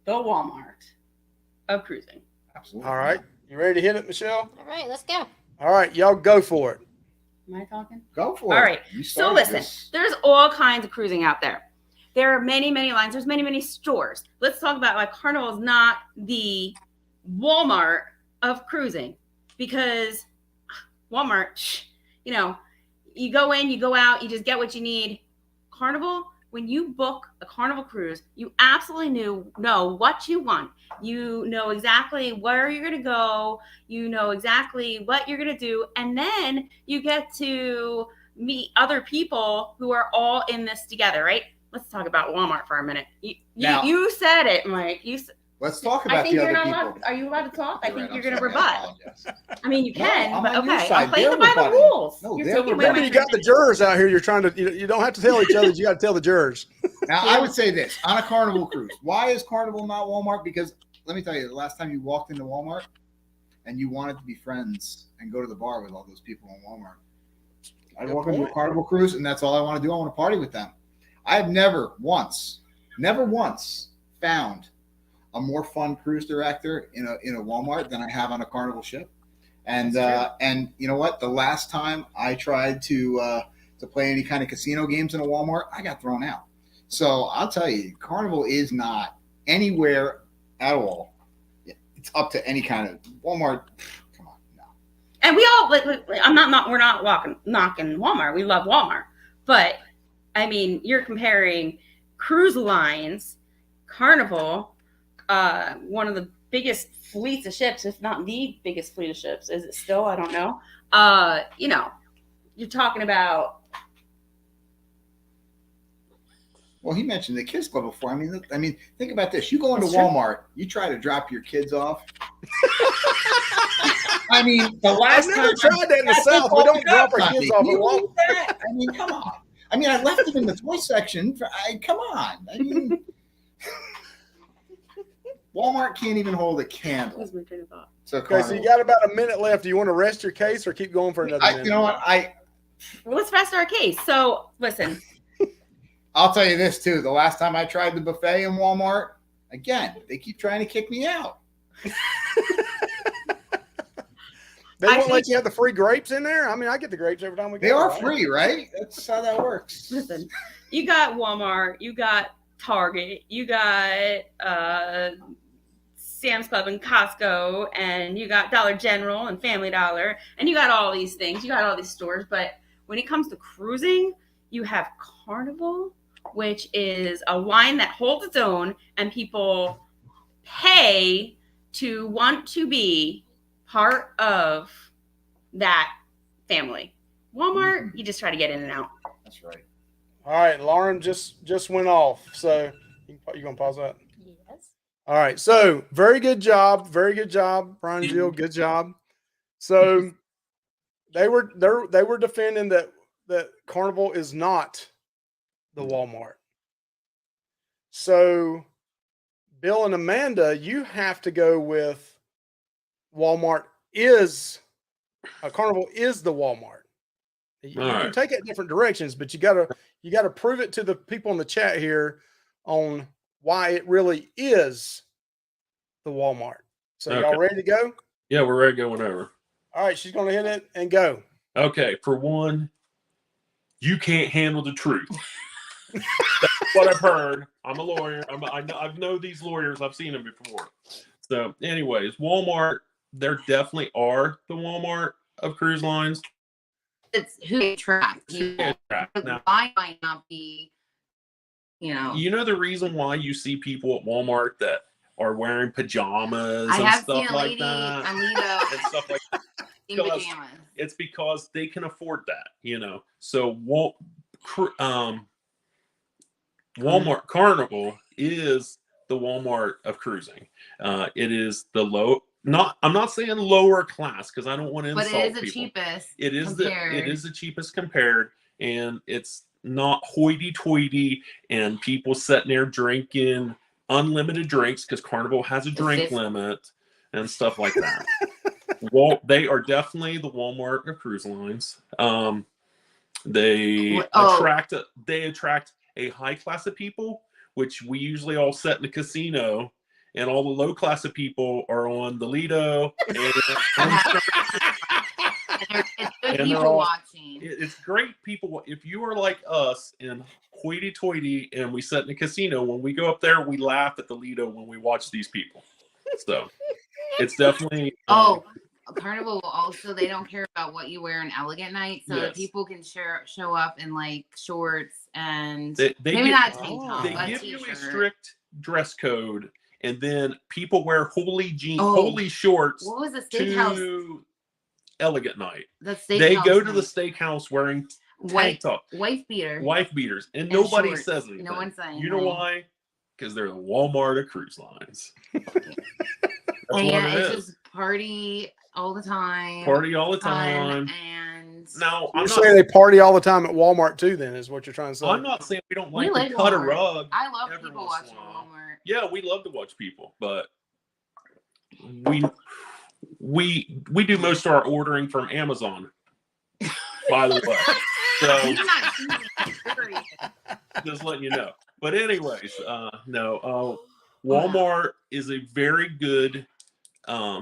the Walmart of cruising. Absolutely. all right? You ready to hit it, Michelle? All right, let's go. All right, y'all go for it. Am I talking? Go for it. All right. You So started listen, this. there's all kinds of cruising out there. There are many, many lines. There's many, many stores. Let's talk about why Carnival is not the Walmart of cruising, because Walmart, you know, you go in, you go out, you just get what you need. Carnival, when you book a Carnival cruise, you absolutely know what you want. You know exactly where you're going to go. You know exactly what you're going to do. And then you get to meet other people who are all in this together, right? Let's talk about Walmart for a minute. You said it, Mike. Let's talk I about think the you're other not people. allowed. Are you allowed to talk? I think Right, you're I'm going to sorry, I rebut. apologize. I mean, you No, can, I'm but on your okay. side. I'm playing They're by the rebutting. rules. No, You're they're taking away my Remember, you got the jurors out here. You're trying to. You don't have to tell each other. You got to tell the jurors. Now, I would say this on a Carnival cruise. Why is Carnival not Walmart? Because let me tell you, the last time you walked into Walmart and you wanted to be friends and go to the bar with all those people in Walmart, I'd walk into a Carnival cruise, and that's all I want to do. I want to party with them. I have never once found a more fun cruise director in a Walmart than I have on a Carnival ship. And you know what? The last time I tried to play any kind of casino games in a Walmart, I got thrown out. So I'll tell you, Carnival is not anywhere at all. It's up to any kind of Walmart. Come on, no. And we all we're not knocking Walmart. We love Walmart, but I mean, you're comparing cruise lines, Carnival, one of the biggest fleets of ships, if not the biggest fleet of ships. Is it still? I don't know. You know, you're talking about. Well, he mentioned the Kids Club before. I mean, think about this. You go into That's true. Walmart, you try to drop your kids off. I mean, the last I've never time tried that in the South. We don't drop our kids off at You Walmart. believe that? I mean, come on. I mean, I left them in the toy section. Come on. I mean, Walmart can't even hold a candle. Who's my train of thought? So, Okay, so you got about a minute left. Do you want to rest your case or keep going for another minute? you know what? Well, let's fast our case. So listen. I'll tell you this too. The last time I tried the buffet in Walmart, again, they keep trying to kick me out. They won't let you have the free grapes in there? I mean, I get the grapes every time we go. They are right? free, right? That's how that works. Listen, you got Walmart, you got Target, you got Sam's Club and Costco, and you got Dollar General and Family Dollar, and you got all these things. You got all these stores. But when it comes to cruising, you have Carnival, which is a line that holds its own, and people pay to want to be part of that family. Walmart, you just try to get in and out. That's right. All right, Lauren just went off. So you gonna pause that? Yes. All right. So very good job. Very good job, Brian and Jill. Good job. So they were defending that Carnival is not the Walmart. So Bill and Amanda, you have to go with Walmart is Carnival is the Walmart. You can take it different directions, but you gotta prove it to the people in the chat here on why it really is the Walmart. So y'all ready to go? Yeah, we're ready to go whenever. All right, she's gonna hit it and go. Okay, for one, you can't handle the truth. That's what I've heard. I'm a lawyer. I know these lawyers. I've seen them before. So, anyways, Walmart, there definitely are the Walmart of cruise lines. It's who they attract. Now, Why might not be, you know. You know the reason why you see people at Walmart that are wearing pajamas I and have stuff seen a like lady that, on Lido and stuff like that. in pajamas. It's because they can afford that, you know. So Walmart Carnival is the Walmart of cruising. It is the I'm not saying lower class because I don't want to insult people. But it is the cheapest. It is the cheapest compared, and it's not hoity-toity and people sitting there drinking unlimited drinks because Carnival has a drink limit and stuff like that. They are definitely the Walmart of cruise lines. They attract a high class of people, which we usually all set in the casino, and all the low class of people are on the Lido. It's good people watching. It's great people. If you are like us and hoity-toity and we sit in the casino, when we go up there, we laugh at the Lido when we watch these people. So it's definitely Carnival also, they don't care about what you wear on Elegant Night, so that people can show up in like shorts and maybe not a tank top. They give you a strict dress code, and then people wear holy shorts. What was the steakhouse? To Elegant Night. They go to the steakhouse wearing tank top, wife beaters, and nobody shorts. says anything. No one's saying. You know why? Because they're the Walmart of cruise lines. And it's just party all the time. And now you're saying they party all the time at Walmart too, then is what you're trying to say. I'm not saying we don't like to cut a rug. I love people watching Walmart. Yeah, we love to watch people, but we do most of our ordering from Amazon, by the way. So just letting you know. But anyways, Walmart is a very good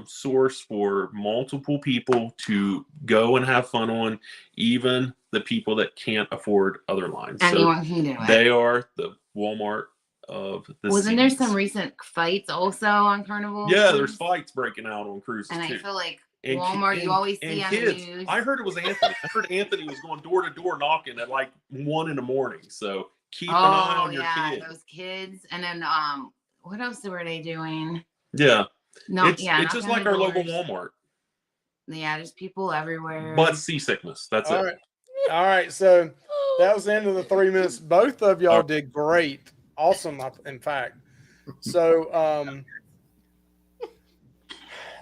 source for multiple people to go and have fun on, even the people that can't afford other lines. Anyone can do it. They are the Walmart of the Wasn't there some recent fights also on Carnival? Yeah, there's fights breaking out on cruises and too. I feel like Walmart, you always see on the news. I heard it was Anthony. I heard Anthony was going door to door knocking at like 1 a.m. So keep an eye on your kids. Those kids. And then what else were they doing? Yeah. No, it's just like our local Walmart. Yeah, there's people everywhere. But seasickness. That's it. All right. So that was the end of the 3 minutes. Both of y'all did great. Awesome, in fact. So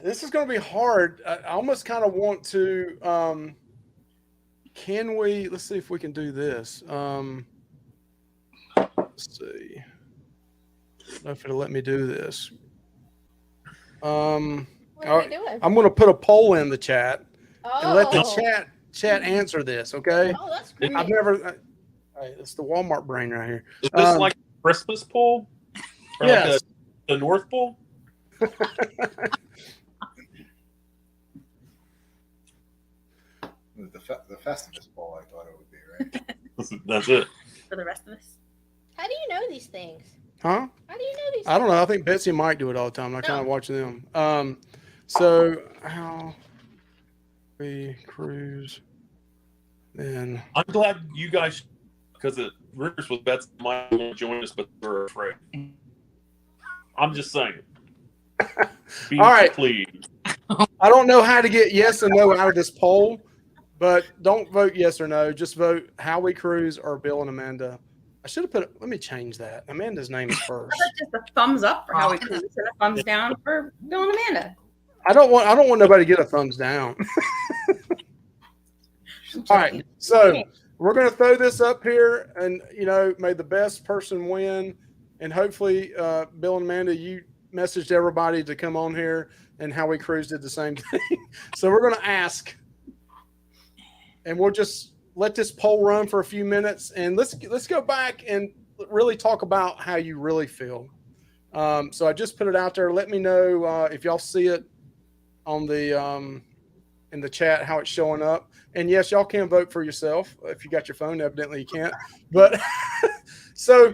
this is going to be hard. I almost kind of want to let's see if we can do this. Let's see. I don't know if it'll let me do this. What are we doing? I'm going to put a poll in the chat and let the chat answer this, okay? Oh, that's great. I've never it's the Walmart brain right here. Is this like Christmas poll? Or yes. Like the North Pole? The Festivus poll, I thought it would be, right? That's it. For the rest of us. How do you know these things? Huh? How do you know these? I don't know. I think Betsy and Mike do it all the time. I kind of watch them. So how we cruise, then I'm glad you guys, because it rumors with Betsy might want to join us, but they're afraid. I'm just saying. Be All right. pleased. I don't know how to get yes or no out of this poll, but don't vote yes or no. Just vote how we cruise or Bill and Amanda. I should have put. Let me change that. Amanda's name is first. How about just a thumbs up for how we cruise and a thumbs down for Bill and Amanda? I don't want nobody to get a thumbs down. All right, so we're going to throw this up here, and may the best person win. And hopefully, Bill and Amanda, you messaged everybody to come on here, and How We Cruise did the same thing. So we're going to ask, and we'll just let this poll run for a few minutes, and let's go back and really talk about how you really feel. So I just put it out there. Let me know if y'all see it on the in the chat, how it's showing up. And yes, y'all can vote for yourself if you got your phone. Evidently you can't. But so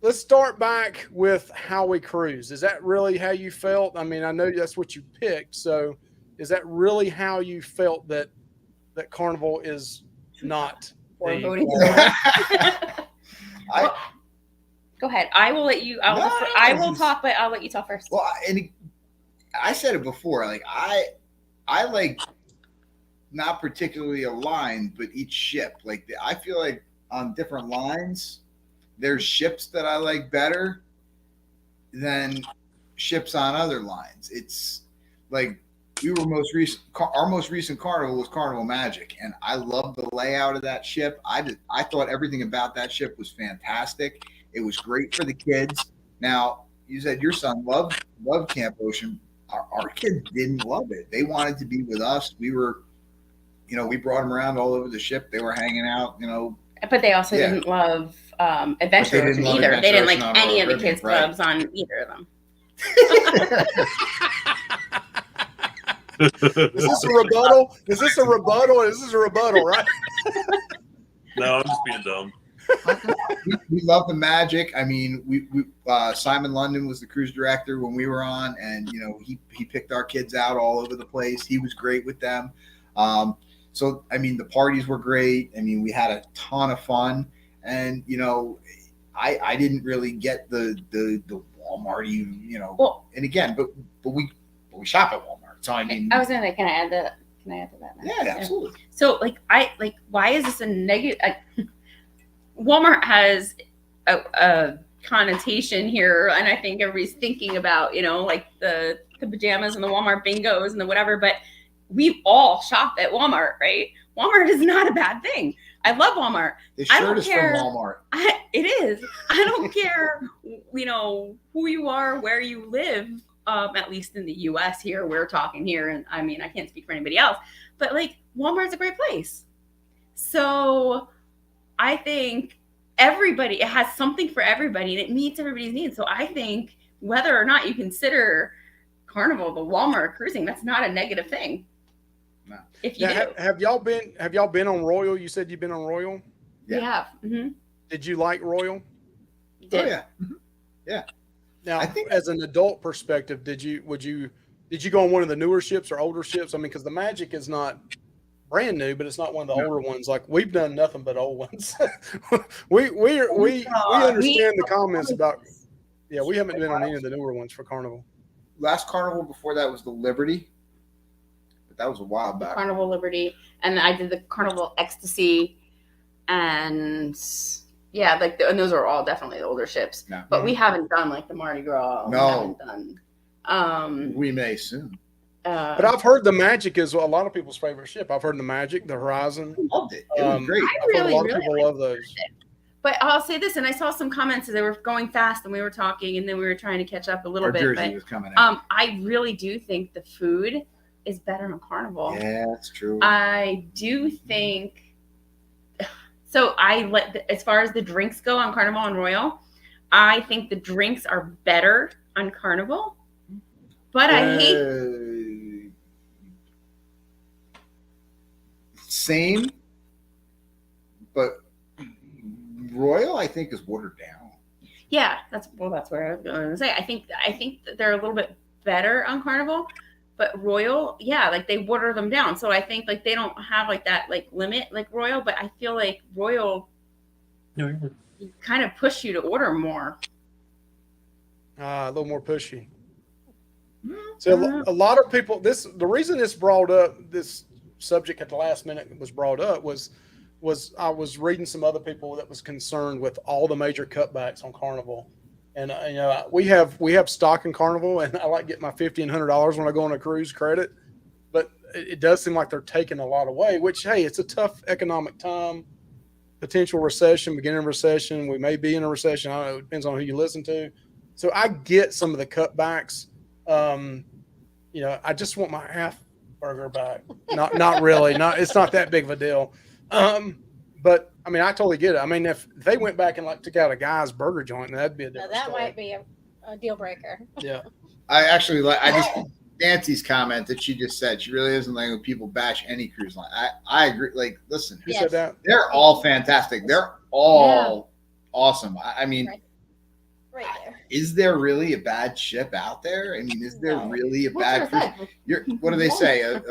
let's start back with How We Cruise. Is that really how you felt? I mean, I know that's what you picked. So is that really how you felt that Carnival is not? Or a- voting. I, Go ahead. I will let you. I will talk, but I'll let you talk first. well, and I said it before. Like I like not particularly a line, but each ship. Like I feel like on different lines, there's ships that I like better than ships on other lines. It's like our most recent Carnival was Carnival Magic, and I love the layout of that ship. I thought everything about that ship was fantastic. It was great for the kids. Now, you said your son loved Camp Ocean. Our kids didn't love it. They wanted to be with us. We were, we brought them around all over the ship. They were hanging out, But they also didn't love Adventure Ocean either. They didn't like any of the kids' clubs on either of them. Is this a rebuttal? Is this a rebuttal? This is a rebuttal, right? No, I'm just being dumb. We love the magic. I mean, we Simon London was the cruise director when we were on, and he picked our kids out all over the place. He was great with them. So I mean, the parties were great. I mean, we had a ton of fun, and I didn't really get the Walmart, Well, and again, but we shop at Walmart. So I mean, I was gonna. Can I add that? Can I add to that? Now? Yeah, absolutely. So why is this a negative? Walmart has a connotation here, and I think everybody's thinking about like the pajamas and the Walmart bingos and the whatever. But we've all shopped at Walmart, right? Walmart is not a bad thing. I love Walmart. The shirt is from Walmart. It is. I don't care, who you are, where you live. At least in the U.S. here, we're talking here, and I mean, I can't speak for anybody else, but Walmart's a great place. So I think it has something for everybody, and it meets everybody's needs. So I think whether or not you consider Carnival the Walmart cruising, that's not a negative thing. No. If you do. Have y'all been on Royal? You said you've been on Royal. Yeah. We have. Mm-hmm. Did you like Royal? Oh yeah. Mm-hmm. Yeah. Now, I think as an adult perspective, did you go on one of the newer ships or older ships? I mean, because the Magic is not brand new, but it's not one of the older ones. Like, we've done nothing but old ones. we understand the comments about. Yeah, we haven't been on any of the newer ones for Carnival. Last Carnival before that was the Liberty, but that was a while back. Carnival Liberty, and I did the Carnival Ecstasy, and yeah, and those are all definitely the older ships. No. But we haven't done the Mardi Gras. No. We haven't done. We may soon. But I've heard the Magic is a lot of people's favorite ship. I've heard the Magic, the Horizon. I loved it. It was great. I really, a lot of really people love those. But I'll say this, and I saw some comments as they were going fast, and we were talking, and then we were trying to catch up a little Our bit. jersey But was coming out. I really do think the food is better on Carnival. Yeah, that's true. I do think. So as far as the drinks go on Carnival and Royal, I think the drinks are better on Carnival. But I hate. Same, but Royal I think is watered down. Yeah, that's where I was going to say. I think that they're a little bit better on Carnival, but Royal, yeah, like they water them down. So I think like they don't have like that like limit like Royal, but I feel like Royal kind of push you to order more. A little more pushy. So a lot of people, the reason this subject at the last minute was brought up was I was reading some other people that was concerned with all the major cutbacks on Carnival. And we have stock in Carnival, and I like getting my $50 and $100 when I go on a cruise credit, but it does seem like they're taking a lot away, which, hey, it's a tough economic time, potential recession, beginning of recession. We may be in a recession. I don't know. It depends on who you listen to. So I get some of the cutbacks. I just want my half burger back. Not really. It's not that big of a deal. But I mean, I totally get it. I mean, if they went back and like took out a guy's burger joint, that'd be a different that story. might be a deal breaker. Yeah. I just Nancy's comment that she just said, she really isn't like when people bash any cruise line. I agree. Like, listen, Who said that? they're all fantastic. They're all awesome. I mean, right there. Is there really a bad ship out there? I mean, is there really a bad cruise? What do they say? A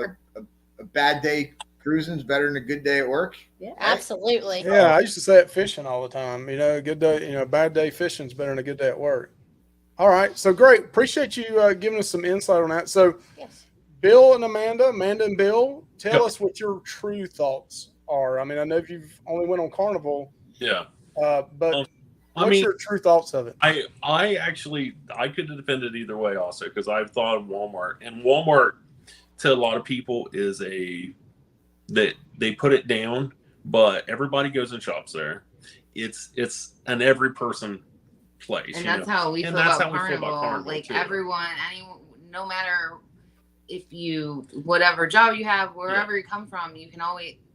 bad day cruising's better than a good day at work? Yeah, absolutely. Yeah, I used to say it fishing all the time. A good day, a bad day fishing's better than a good day at work. All right, so great. Appreciate you giving us some insight on that. So, yes. Bill and Amanda and Bill, tell us what your true thoughts are. I mean, I know you've only went on Carnival. Yeah. But what's your true thoughts of it? I actually could have defended either way also, because I've thought of Walmart, and Walmart to a lot of people is that they put it down, but everybody goes and shops there. It's an every person place, and that's how we feel about Carnival. Like too. Anyone, no matter if you whatever job you have, wherever you come from,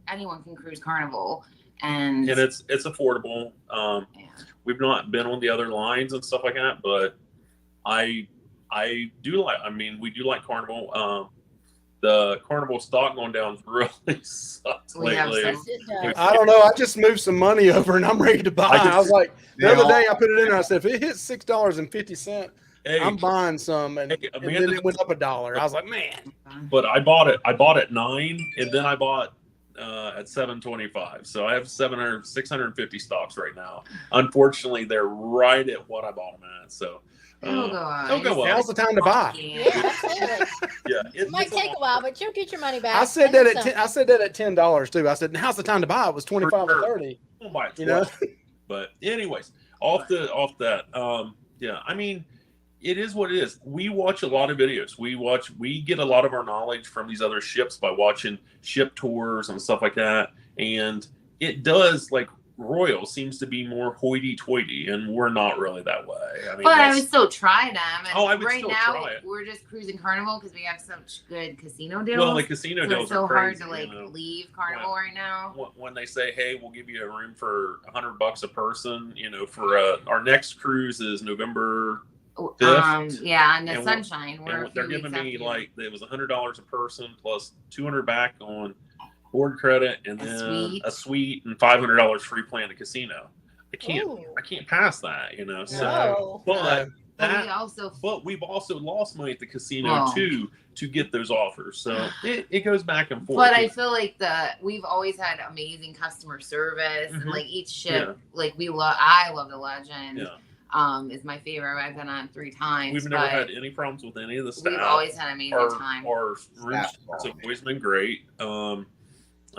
anyone can cruise Carnival, and it's affordable. We've not been on the other lines and stuff like that, but I do like. I mean, we do like Carnival. The Carnival stock going down really sucks lately. I don't know. I just moved some money over and I'm ready to buy. I was like, the other day I put it in and I said, if it hits $6.50, I'm buying some. And then it went up $1. I was like, man. But I bought it at $9, and then I bought at $7.25. So I have 650 stocks right now. Unfortunately, they're right at what I bought them at. So It'll go up. Now's the time to buy. Yeah, absolutely. It might take a while, but you'll get your money back. I said that at $10 too. I said, now's the time to buy. It was 25 or 30. We'll buy it, But anyways, off that. I mean, it is what it is. We watch a lot of videos. We get a lot of our knowledge from these other ships by watching ship tours and stuff like that. And it does, like, Royal seems to be more hoity-toity, and we're not really that way. I mean, but I would still try them. And I would right still now, try it. We're just cruising Carnival because we have such good casino deals. Well, the casino deals it's so are crazy, hard to leave Carnival right now. When they say, "Hey, we'll give you a room for $100 a person," for our next cruise is November 5th. And the Sunshine. They're giving me like it was $100 a person plus $200 back on board credit, and then a suite and $500 free play in the casino. I can't pass that, So, but we've also lost money at the casino too to get those offers. So it goes back and forth. But I feel like we've always had amazing customer service, and like each ship, like I love the Legend. Is my favorite. I've been on 3 times. We've never had any problems with any of the staff. We've always had an amazing time. Our rooms have always been great.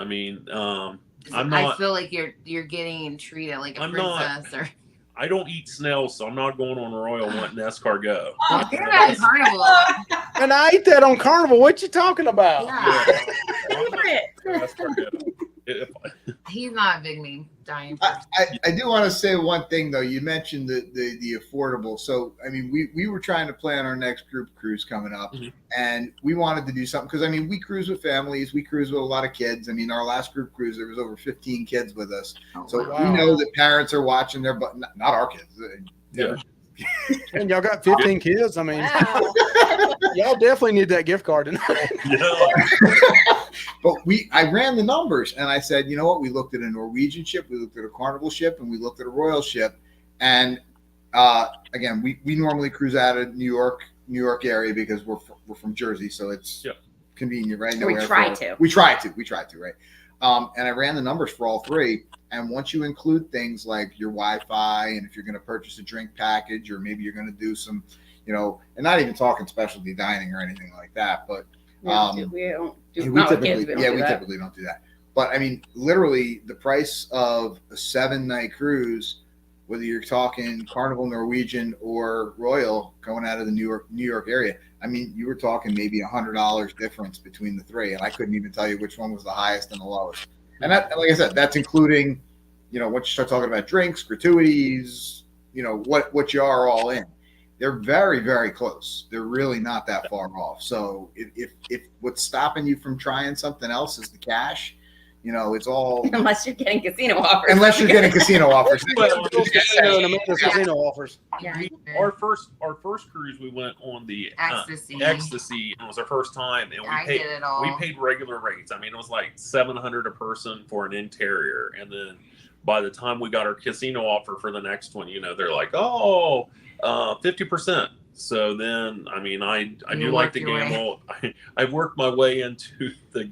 I feel like you're getting treated like a princess. I don't eat snails, so I'm not going on Royal wanting escargot. Oh, you're at Carnival. And I ate that on Carnival. What you talking about? He's not a big me dying. I do want to say one thing though. You mentioned the affordable. So I mean, we were trying to plan our next group cruise coming up, and we wanted to do something because I mean we cruise with families, we cruise with a lot of kids. I mean our last group cruise there was over 15 kids with us. We know that parents are watching their, but not our kids. And y'all got 15 kids. I mean, y'all definitely need that gift card tonight. But I ran the numbers and I said, you know what? We looked at a Norwegian ship, we looked at a Carnival ship, and we looked at a Royal ship, and again, we normally cruise out of New York area because we're from Jersey, so it's convenient, right? We try to, right? And I ran the numbers for all three. And once you include things like your Wi-Fi, and if you're going to purchase a drink package, or maybe you're going to do some, and not even talking specialty dining or anything like that, but we typically don't do that. But I mean, literally, the price of a 7-night cruise, whether you're talking Carnival, Norwegian, or Royal, going out of the New York area, I mean, you were talking maybe $100 difference between the three, and I couldn't even tell you which one was the highest and the lowest. And that, like I said, that's including, once you start talking about drinks, gratuities, what you are all in. They're very, very close. They're really not that far off. So if what's stopping you from trying something else is the cash, it's all unless you're getting casino offers. Casino offers. Yeah. Our first cruise, we went on the Ecstasy. And it was our first time, and we paid regular rates. I mean, it was like $700 a person for an interior, and then by the time we got our casino offer for the next one, they're like, 50%. So then, I mean, I do like to gamble. I've worked my way into the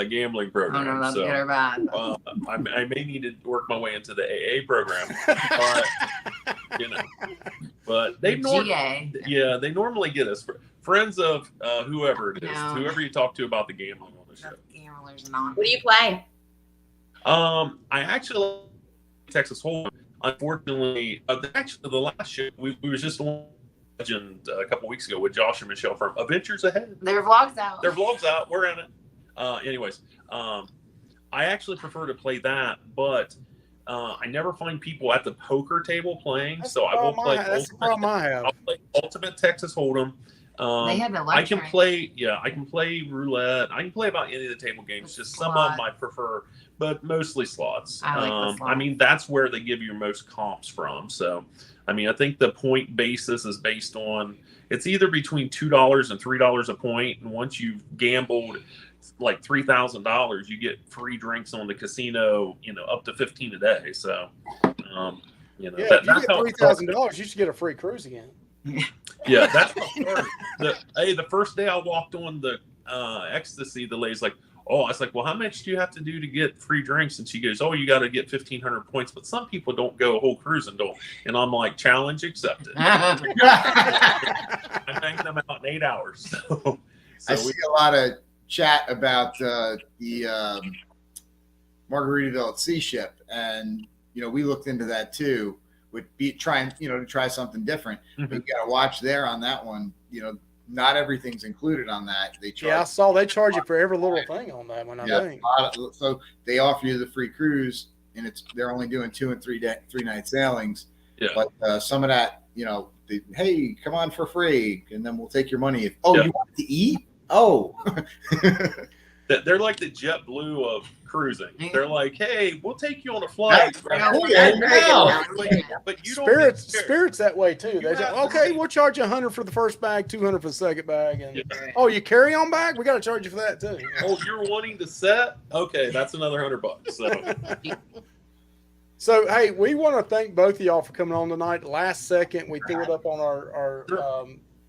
gambling program. Oh, no, that's good or bad. I may need to work my way into the AA program, but they they normally get us friends of whoever it is, whoever you talk to about the gambling on the show. Gamblers Anonymous. What do you play? I actually Texas Hold'em. Unfortunately, the last show we was just on Legend a couple weeks ago with Josh and Michelle from Adventures Ahead. Their vlog's out. We're in it. Anyways, I actually prefer to play that, but I never find people at the poker table playing. So I will play. That's the problem I have. I'll play Ultimate Texas Hold'em. They had the I can play. Yeah, I can play roulette. I can play about any of the table games. Just some of them I prefer, but mostly slots. I like the slots. I mean, that's where they give you most comps from. So, I mean, I think the point basis is based on it's either between $2 and $3 a point, and once you've gambled like $3,000, you get free drinks on the casino. Up to 15 a day. So, if you get $3,000, you should get a free cruise again. Yeah, that's the first day I walked on the Ecstasy, the lady's like, I was like, well, how much do you have to do to get free drinks? And she goes, you got to get 1,500 points, but some people don't go a whole cruise and don't. And I'm like, challenge accepted. I banked them out in 8 hours. So I see a lot of chat about the Margaritaville at Sea Ship, and we looked into that too. Would be trying, to try something different. Mm-hmm. But you got to watch there on that one. Not everything's included on that. They charge. Yeah, I saw they charge you for every little thing on that one. I think. So they offer you the free cruise, and they're only doing 2 and 3 night sailings. Yeah. But some of that, hey, come on for free, and then we'll take your money. You want to eat? Oh. They're like the JetBlue of cruising. They're like, hey, we'll take you on a flight. But you don't Spirit's that way too. They say, okay, we'll charge you $100 for the first bag, $200 for the second bag, and you carry on bag, we got to charge you for that too. You're wanting to set? Okay, that's another $100. So hey, we want to thank both of y'all for coming on tonight. Last second, we threw it up on our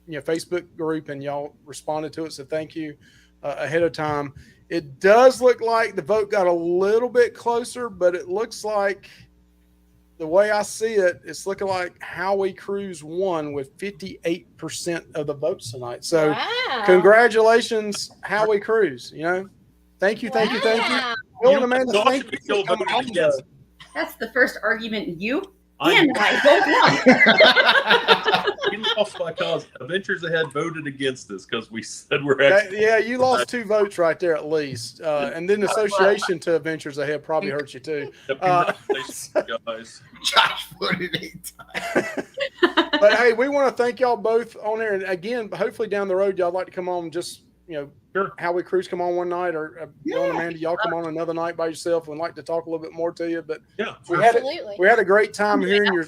Facebook group, and y'all responded to it. So thank you. Ahead of time. It does look like the vote got a little bit closer, but it looks like the way I see it, it's looking like How We Cruise won with 58% of the votes tonight. So congratulations, How We Cruise. Thank you. Bill and Amanda, thank you for coming on. That's the first argument you and I both won. We lost because Adventures Ahead voted against us because we said we're you lost 2 votes right there at least. And then the association to Adventures Ahead probably hurt you too. Congratulations, guys. Josh voted 8 times. But hey, we want to thank y'all both on there. And again, hopefully down the road, y'all like to come on just, How We Cruise come on one night, or Bill and Amanda, y'all come on another night by yourself and like to talk a little bit more to you. But we had a great time hearing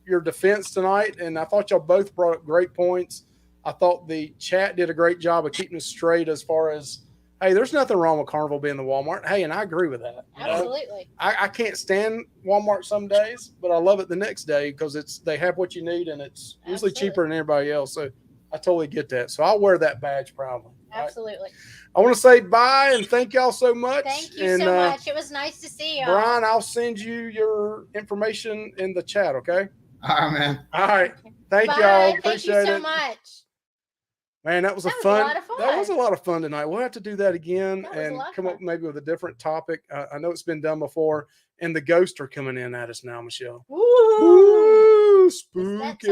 your defense tonight, and I thought y'all both brought up great points. I thought the chat did a great job of keeping us straight as far as hey, there's nothing wrong with Carnival being the Walmart. Hey, and I agree with that. Absolutely. I can't stand Walmart some days, but I love it the next day because they have what you need and it's usually cheaper than everybody else. So I totally get that. So I'll wear that badge proudly. Absolutely. Right? I want to say bye and thank y'all so much. Thank you so much. It was nice to see y'all. Brian, I'll send you your information in the chat, okay? All right, man. All right. Thank Bye. y'all. Appreciate Thank you so it. much. Man, that was a lot of fun. That was a lot of fun tonight. We'll have to do that again and come up maybe with a different topic. I know it's been done before, and the ghosts are coming in at us now, Michelle. Ooh, spooky!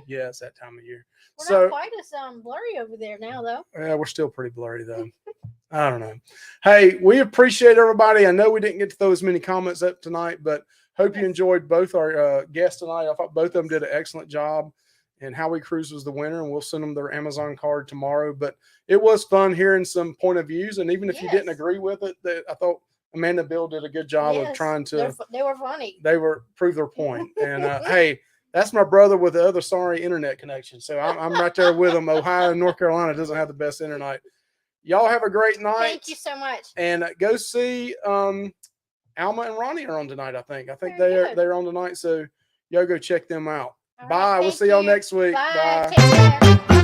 Yeah, it's that time of year. We're not quite as blurry over there now, though. Yeah, we're still pretty blurry though. I don't know. Hey, we appreciate everybody. I know we didn't get to throw as many comments up tonight, but hope you enjoyed both our guests tonight. I thought both of them did an excellent job. And Howie Cruz was the winner, and we'll send them their Amazon card tomorrow. But it was fun hearing some point of views, and even if you didn't agree with it, I thought Amanda Bill did a good job of trying to. They were funny. They prove their point. And hey, that's my brother with the other sorry internet connection. So I'm right there with them. Ohio and North Carolina doesn't have the best internet. Y'all have a great night. Thank you so much. And go see Alma and Ronnie are on tonight. I think they're on tonight. So y'all go check them out. Bye. We'll see y'all next week. Bye. Bye.